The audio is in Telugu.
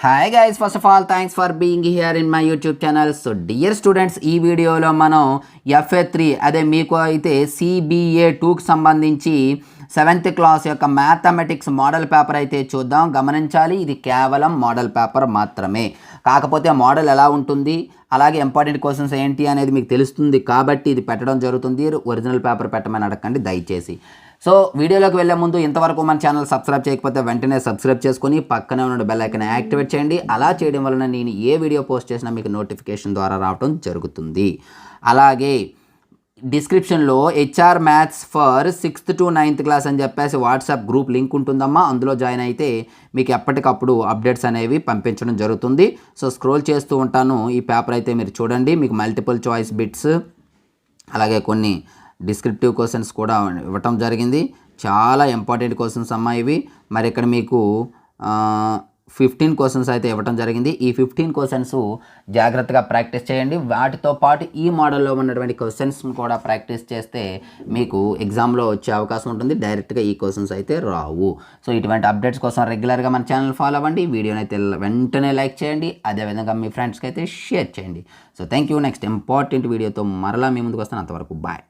Hi guys, first of all thanks for being here in my YouTube channel. So dear students, ఈ వీడియోలో మనం FA3 అదే మీకు అయితే CBA 2కి సంబంధించి 7th క్లాస్ యొక్క మ్యాథమెటిక్స్ మోడల్ పేపర్ అయితే చూద్దాం. గమనించాలి, ఇది కేవలం మోడల్ పేపర్ మాత్రమే. కాకపోతే మోడల్ ఎలా ఉంటుంది, అలాగే ఇంపార్టెంట్ క్వశ్చన్స్ ఏంటి అనేది మీకు తెలుస్తుంది కాబట్టి ఇది పెట్టడం జరుగుతుంది. ఒరిజినల్ పేపర్ పెట్టమని అడగండి దయచేసి. సో వీడియోలోకి వెళ్ళే ముందు ఇంతవరకు మన ఛానల్ సబ్స్క్రైబ్ చేయకపోతే వెంటనే సబ్స్క్రైబ్ చేసుకొని పక్కనే ఉన్న బెల్ ఐకాన్ యాక్టివేట్ చేయండి. అలా చేయడం వలన నేను ఏ వీడియో పోస్ట్ చేసినా మీకు నోటిఫికేషన్ ద్వారా రావడం జరుగుతుంది. అలాగే డిస్క్రిప్షన్లో HR maths for 6th to 9th class అని చెప్పేసి వాట్సాప్ గ్రూప్ లింక్ ఉంటుందమ్మా. అందులో జాయిన్ అయితే మీకు ఎప్పటికప్పుడు అప్డేట్స్ అనేవి పంపించడం జరుగుతుంది. సో స్క్రోల్ చేస్తూ ఉంటాను. ఈ పేపర్ అయితే మీరు చూడండి. మీకు మల్టిపుల్ చాయిస్ బిట్స్ అలాగే కొన్ని డిస్క్రిప్టివ్ క్వశ్చన్స్ కూడా ఇవ్వటం జరిగింది. చాలా ఇంపార్టెంట్ క్వశ్చన్స్ అమ్మా ఇవి. మరి ఇక్కడ మీకు 15 క్వశ్చన్స్ అయితే ఇవ్వటం జరిగింది. ఈ 15 క్వశ్చన్స్ జాగ్రత్తగా ప్రాక్టీస్ చేయండి. వాటితో పాటు ఈ మోడల్లో ఉన్నటువంటి క్వశ్చన్స్ కూడా ప్రాక్టీస్ చేస్తే మీకు ఎగ్జామ్లో వచ్చే అవకాశం ఉంటుంది. డైరెక్ట్గా ఈ క్వశ్చన్స్ అయితే రావు. సో ఇటువంటి అప్డేట్స్ కోసం రెగ్యులర్గా మన ఛానల్ ఫాలో అవ్వండి. వీడియోని అయితే వెంటనే లైక్ చేయండి. అదేవిధంగా మీ ఫ్రెండ్స్కి అయితే షేర్ చేయండి. So thank you. Next important వీడియోతో మరలా మీ ముందుకు వస్తాను. అంతవరకు బాయ్.